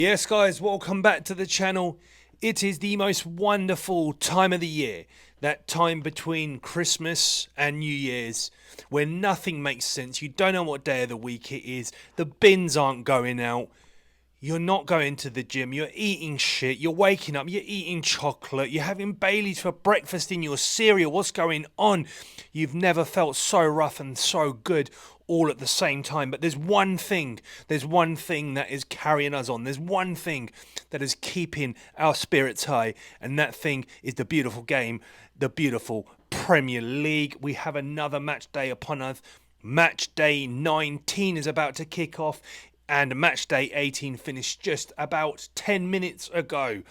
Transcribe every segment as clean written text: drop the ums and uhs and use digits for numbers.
Yes, guys, welcome back to the channel. It is the most wonderful time of the year, that time between Christmas and New Year's, where nothing makes sense. You don't know what day of the week it is. The bins aren't going out. You're not going to the gym. You're eating shit. You're waking up. You're eating chocolate. You're having Baileys for breakfast in your cereal. What's going on? You've never felt so rough and so good all at the same time. But there's one thing. There's one thing that is carrying us on. There's one thing that is keeping our spirits high. And that thing is the beautiful game, the beautiful Premier League. We have another match day upon us. Match day 19 is about to kick off. And match day 18 finished just about 10 minutes ago.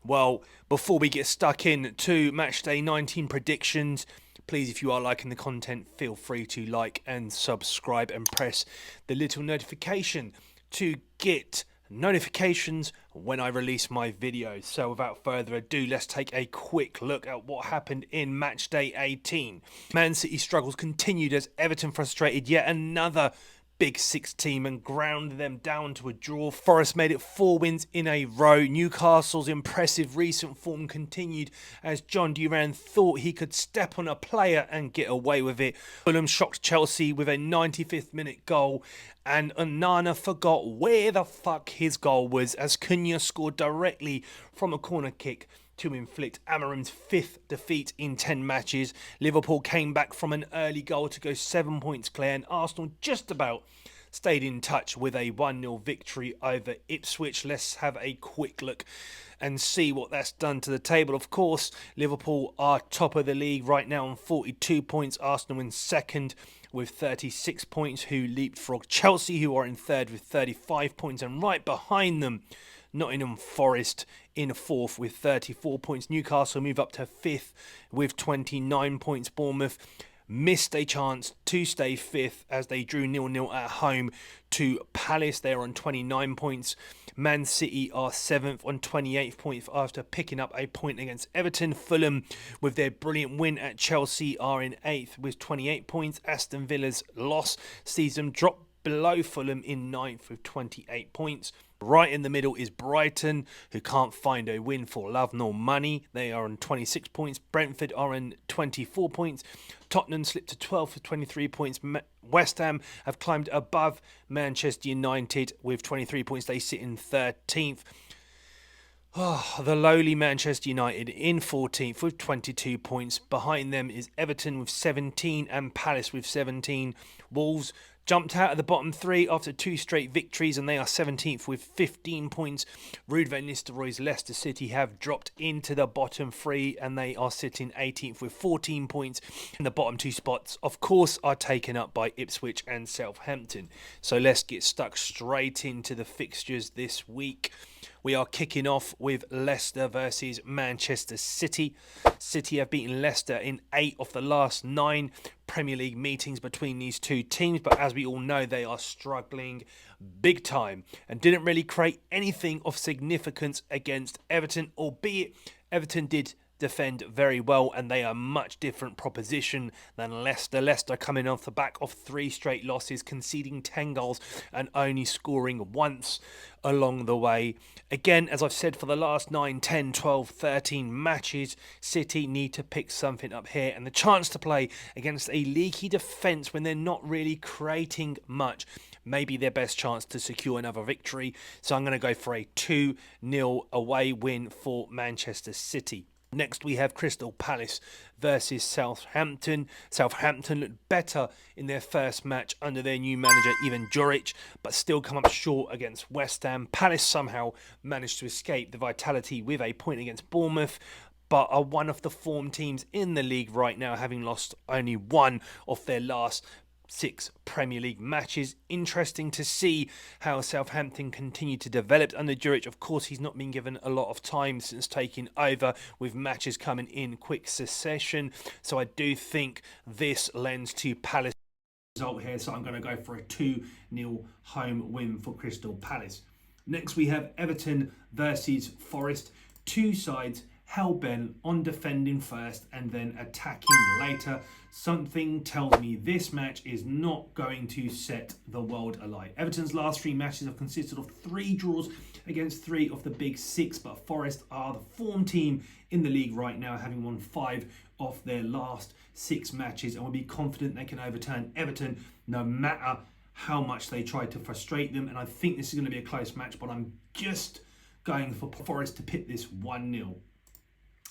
Well, before we get stuck in to match day 19 predictions, please, if you are liking the content, feel free to like and subscribe and press the little notification to get notifications when I release my videos. So without further ado, let's take a quick look at what happened in match day 18. Man City struggles continued as Everton frustrated yet another Big Six team and ground them down to a draw. Forest made it 4 wins in a row. Newcastle's impressive recent form continued as John Duran thought he could step on a player and get away with it. Fulham shocked Chelsea with a 95th minute goal, and Onana forgot where the fuck his goal was as Cunha scored directly from a corner kick to inflict Amorim's 5th defeat in 10 matches. Liverpool came back from an early goal to go 7 points clear, and Arsenal just about stayed in touch with a 1-0 victory over Ipswich. Let's have a quick look and see what that's done to the table. Of course, Liverpool are top of the league right now on 42 points. Arsenal in second with 36 points, who leapfrog Chelsea, who are in third with 35 points, and right behind them, Nottingham Forest in fourth with 34 points. Newcastle move up to fifth with 29 points. Bournemouth missed a chance to stay fifth as they drew 0-0 at home to Palace. They are on 29 points. Man City are 7th on 28 points after picking up a point against Everton. Fulham, with their brilliant win at Chelsea, are in 8th with 28 points. Aston Villa's loss sees them drop below Fulham in 9th with 28 points. Right in the middle is Brighton, who can't find a win for love nor money. They are on 26 points. Brentford are on 24 points. Tottenham slipped to 12th with 23 points. West Ham have climbed above Manchester United with 23 points. They sit in 13th. Oh, the lowly Manchester United in 14th with 22 points. Behind them is Everton with 17 and Palace with 17. Wolves jumped out of the bottom three after 2 straight victories, and they are 17th with 15 points. Ruben van Nistelrooy's Leicester City have dropped into the bottom 3, and they are sitting 18th with 14 points. And the bottom 2 spots, of course, are taken up by Ipswich and Southampton. So let's get stuck straight into the fixtures this week. We are kicking off with Leicester versus Manchester City. City have beaten Leicester in 8 of the last 9 Premier League meetings between these two teams, but as we all know, they are struggling big time and didn't really create anything of significance against Everton, albeit Everton did defend very well, and they are a much different proposition than Leicester. Leicester coming off the back of 3 straight losses, conceding 10 goals and only scoring once along the way. Again, as I've said for the last 9, 10, 12, 13 matches, City need to pick something up here, and the chance to play against a leaky defence when they're not really creating much maybe their best chance to secure another victory. So I'm going to go for a 2-0 away win for Manchester City. Next, we have Crystal Palace versus Southampton. Southampton looked better in their first match under their new manager, Ivan Juric, but still come up short against West Ham. Palace somehow managed to escape the vitality with a point against Bournemouth, but are one of the form teams in the league right now, having lost only 1 of their last 6 Premier League matches. Interesting to see how Southampton continue to develop under Juric. Of course, he's not been given a lot of time since taking over, with matches coming in quick succession. So I do think this lends to Palace result here. So I'm going to go for a 2-0 home win for Crystal Palace. Next, we have Everton versus Forest. Two sides hell-bent on defending first and then attacking later. Something tells me this match is not going to set the world alight. Everton's last 3 matches have consisted of 3 draws against 3 of the big 6, but Forest are the form team in the league right now, having won 5 of their last 6 matches, and will be confident they can overturn Everton no matter how much they try to frustrate them. And I think this is going to be a close match, but I'm just going for Forest to pip this 1-0.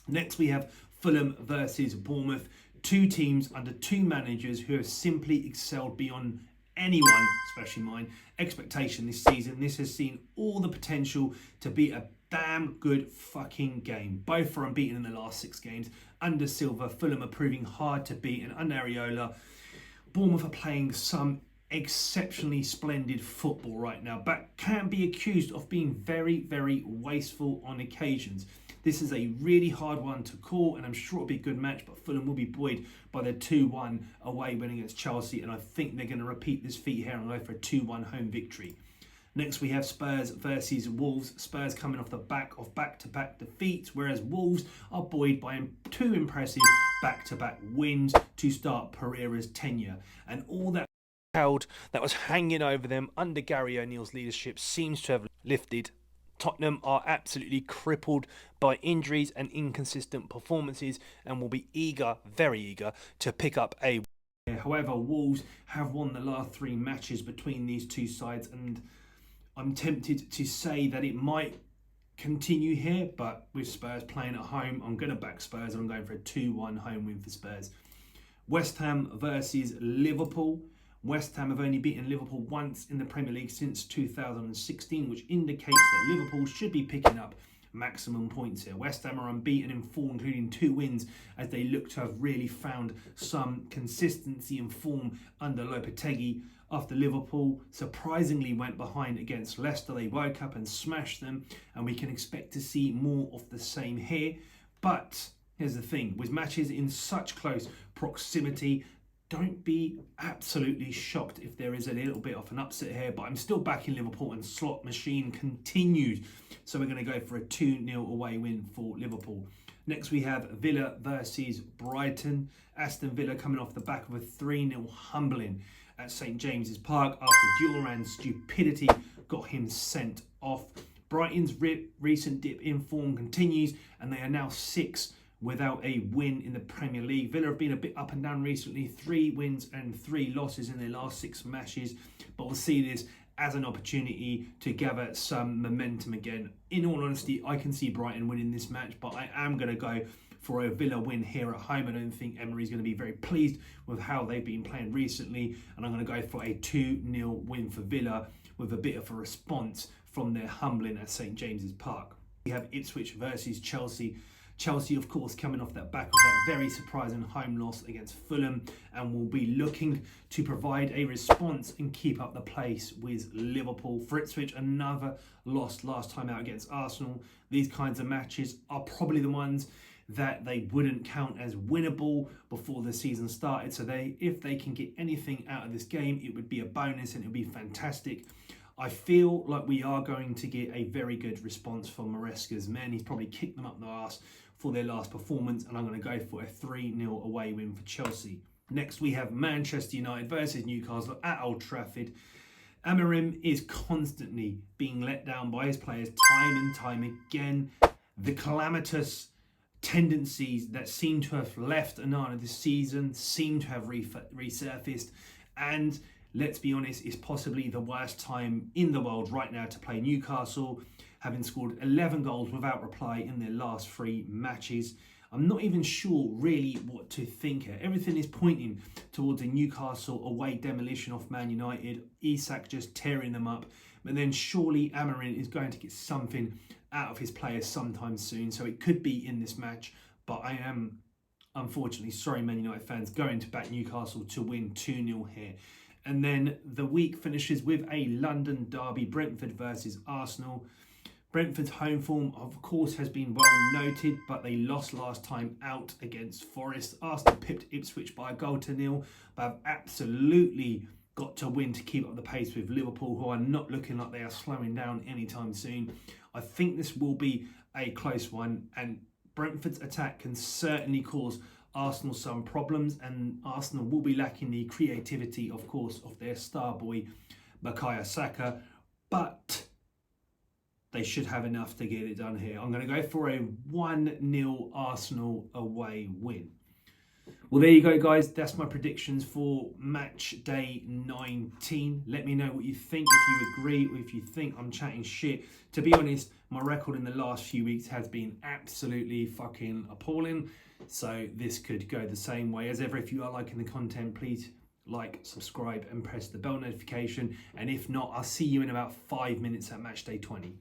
Next, we have Fulham versus Bournemouth. 2 teams under 2 managers who have simply excelled beyond anyone, especially mine, expectation this season. This has seen all the potential to be a damn good fucking game. Both are unbeaten in the last 6 games. Under Silva, Fulham are proving hard to beat, and under Areola, Bournemouth are playing some exceptionally splendid football right now, but can be accused of being very, very wasteful on occasions. This is a really hard one to call, and I'm sure it'll be a good match, but Fulham will be buoyed by their 2-1 away win against Chelsea, and I think they're going to repeat this feat here and go for a 2-1 home victory. Next, we have Spurs versus Wolves. Spurs coming off the back of back-to-back defeats, whereas Wolves are buoyed by 2 impressive back-to-back wins to start Pereira's tenure. And all that cloud that was hanging over them under Gary O'Neill's leadership seems to have lifted. Tottenham are absolutely crippled by injuries and inconsistent performances and will be eager, very eager, to pick up a win. However, Wolves have won the last 3 matches between these 2 sides, and I'm tempted to say that it might continue here, but with Spurs playing at home, I'm going to back Spurs and I'm going for a 2-1 home win for Spurs. West Ham versus Liverpool. West Ham have only beaten Liverpool once in the Premier League since 2016, which indicates that Liverpool should be picking up maximum points here. West Ham are unbeaten in 4, including 2 wins, as they look to have really found some consistency and form under Lopetegui. After Liverpool surprisingly went behind against Leicester, they woke up and smashed them, and we can expect to see more of the same here. But here's the thing, with matches in such close proximity, don't be absolutely shocked if there is a little bit of an upset here, but I'm still backing Liverpool, and slot machine continued. So we're going to go for a 2-0 away win for Liverpool. Next, we have Villa versus Brighton. Aston Villa coming off the back of a 3-0 humbling at St James's Park after Duran's stupidity got him sent off. Brighton's recent dip in form continues, and they are now 6 without a win in the Premier League. Villa have been a bit up and down recently, 3 wins and 3 losses in their last 6 matches, but we'll see this as an opportunity to gather some momentum again. In all honesty, I can see Brighton winning this match, but I am going to go for a Villa win here at home. I don't think Emery's going to be very pleased with how they've been playing recently, and I'm going to go for a 2-0 win for Villa with a bit of a response from their humbling at St James's Park. We have Ipswich versus Chelsea. Chelsea, of course, coming off that back of that very surprising home loss against Fulham, and will be looking to provide a response and keep up the pace with Liverpool. For Ipswich, another loss last time out against Arsenal. These kinds of matches are probably the ones that they wouldn't count as winnable before the season started. So if they can get anything out of this game, it would be a bonus and it would be fantastic. I feel like we are going to get a very good response from Maresca's men. He's probably kicked them up the arse for their last performance, and I'm going to go for a 3-0 away win for Chelsea. Next, we have Manchester United versus Newcastle at Old Trafford. Amorim is constantly being let down by his players time and time again. The calamitous tendencies that seem to have left Onana this season seem to have resurfaced, and let's be honest, it's possibly the worst time in the world right now to play Newcastle, having scored 11 goals without reply in their last 3 matches. I'm not even sure really what to think here. Everything is pointing towards a Newcastle away demolition of Man United, Isak just tearing them up, but then surely Amorim is going to get something out of his players sometime soon, so it could be in this match, but I am, unfortunately, sorry Man United fans, going to back Newcastle to win 2-0 here. And then the week finishes with a London derby, Brentford versus Arsenal. Brentford's home form, of course, has been well noted, but they lost last time out against Forest. Arsenal pipped Ipswich by a 1-0, but have absolutely got to win to keep up the pace with Liverpool, who are not looking like they are slowing down anytime soon. I think this will be a close one, and Brentford's attack can certainly cause Arsenal some problems, and Arsenal will be lacking the creativity, of course, of their star boy, Bukayo Saka, but they should have enough to get it done here. I'm going to go for a 1-0 Arsenal away win. Well, there you go, guys. That's my predictions for match day 19. Let me know what you think, if you agree, or if you think I'm chatting shit. To be honest, my record in the last few weeks has been absolutely fucking appalling. So this could go the same way. As ever, if you are liking the content, please like, subscribe, and press the bell notification. And if not, I'll see you in about 5 minutes at match day 20.